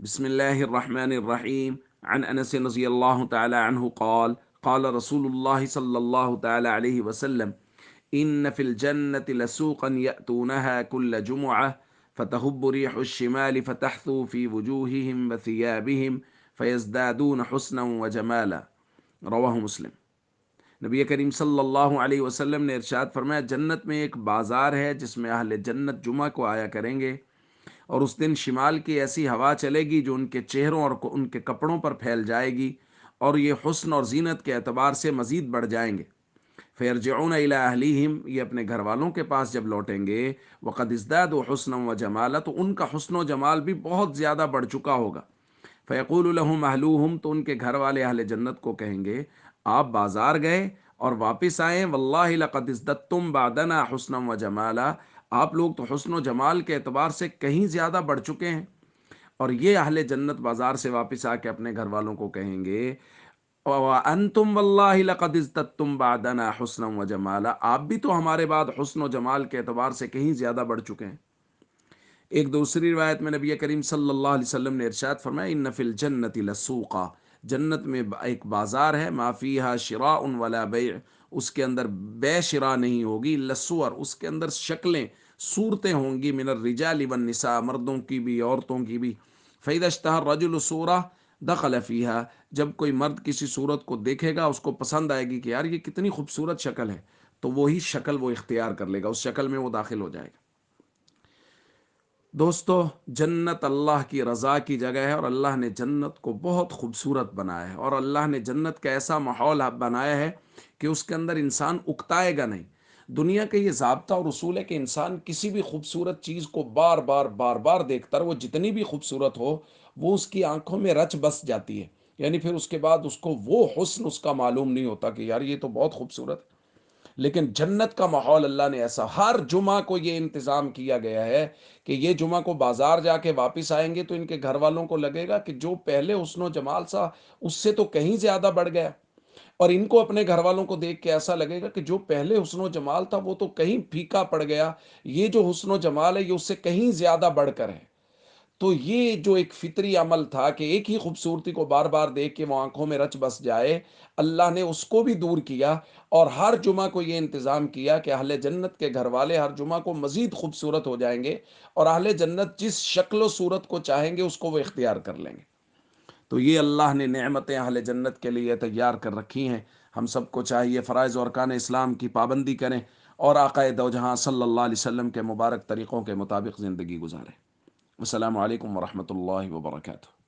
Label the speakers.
Speaker 1: بسم الله الرحمن الرحيم. عن أنس رضي الله تعالى عنه قال قال رسول الله صلى الله تعالى عليه وسلم: إن في الجنة لسوقا يأتونها كل جمعة فتهب ريح الشمال فتحثو في وجوههم وثيابهم فيزدادون حسنا وجمالا. رواہ مسلم۔ نبی کریم صلی اللہ علیہ وسلم نے ارشاد فرمایا، جنت میں ایک بازار ہے جس میں اہل جنت جمعہ کو آیا کریں گے، اور اس دن شمال کی ایسی ہوا چلے گی جو ان کے چہروں اور ان کے کپڑوں پر پھیل جائے گی، اور یہ حسن اور زینت کے اعتبار سے مزید بڑھ جائیں گے۔ فیرجعون الی اہلیہم، یہ اپنے گھر والوں کے پاس جب لوٹیں گے، وقد ازدادوا حسنا و جمالا، تو ان کا حسن و جمال بھی بہت زیادہ بڑھ چکا ہوگا۔ فیقول لهم اہلوہم، تو ان کے گھر والے اہل جنت کو کہیں گے، آپ بازار گئے اور واپس آئے، واللہ لقد ازددتم بعدنا حسنا و جمالا، آپ لوگ تو حسن و جمال کے اعتبار سے کہیں زیادہ بڑھ چکے ہیں۔ اور یہ اہل جنت بازار سے واپس آ کے اپنے گھر والوں کو کہیں گے، وَأَنْتُمْ وَاللَّهِ لَقَدْ ازْدَدْتُمْ بَعْدَنَا حُسْنًا وَجَمَالًا، آپ بھی تو ہمارے بعد حسن و جمال کے اعتبار سے کہیں زیادہ بڑھ چکے ہیں۔ ایک دوسری روایت میں نبی کریم صلی اللہ علیہ وسلم نے ارشاد فرمایا، ان فی الجنت لسوقا، جنت میں ایک بازار ہے، ما فیہا شراء ولا بیع، اس کے اندر بے شراء نہیں ہوگی، لسور، اس کے اندر شکلیں، صورتیں ہوں گی، من الرجال والنساء، مردوں کی بھی عورتوں کی بھی۔ فاذا اشتہى الرجل صورہ دخل فیہا، جب کوئی مرد کسی صورت کو دیکھے گا، اس کو پسند آئے گی کہ یار یہ کتنی خوبصورت شکل ہے، تو وہی شکل وہ اختیار کر لے گا، اس شکل میں وہ داخل ہو جائے گا۔ دوستو، جنت اللہ کی رضا کی جگہ ہے، اور اللہ نے جنت کو بہت خوبصورت بنایا ہے، اور اللہ نے جنت کا ایسا ماحول بنایا ہے کہ اس کے اندر انسان اکتائے گا نہیں۔ دنیا کا یہ ضابطہ اور اصول ہے کہ انسان کسی بھی خوبصورت چیز کو بار بار بار بار دیکھتا ہے، وہ جتنی بھی خوبصورت ہو وہ اس کی آنکھوں میں رچ بس جاتی ہے، یعنی پھر اس کے بعد اس کو وہ حسن اس کا معلوم نہیں ہوتا کہ یار یہ تو بہت خوبصورت ہے۔ لیکن جنت کا ماحول اللہ نے ایسا، ہر جمعہ کو یہ انتظام کیا گیا ہے کہ یہ جمعہ کو بازار جا کے واپس آئیں گے تو ان کے گھر والوں کو لگے گا کہ جو پہلے حسن و جمال سا اس سے تو کہیں زیادہ بڑھ گیا، اور ان کو اپنے گھر والوں کو دیکھ کے ایسا لگے گا کہ جو پہلے حسن و جمال تھا وہ تو کہیں پھیکا پڑ گیا، یہ جو حسن و جمال ہے یہ اس سے کہیں زیادہ بڑھ کر ہے۔ تو یہ جو ایک فطری عمل تھا کہ ایک ہی خوبصورتی کو بار بار دیکھ کے وہ آنکھوں میں رچ بس جائے، اللہ نے اس کو بھی دور کیا، اور ہر جمعہ کو یہ انتظام کیا کہ اہل جنت کے گھر والے ہر جمعہ کو مزید خوبصورت ہو جائیں گے، اور اہل جنت جس شکل و صورت کو چاہیں گے اس کو وہ اختیار کر لیں گے۔ تو یہ اللہ نے نعمتیں اہل جنت کے لیے تیار کر رکھی ہیں۔ ہم سب کو چاہیے فرائض اور ارکان اسلام کی پابندی کریں، اور آقا دو جہاں صلی اللہ علیہ وسلم کے مبارک طریقوں کے مطابق زندگی گزاریں۔ السلام علیکم ورحمۃ اللہ وبرکاتہ۔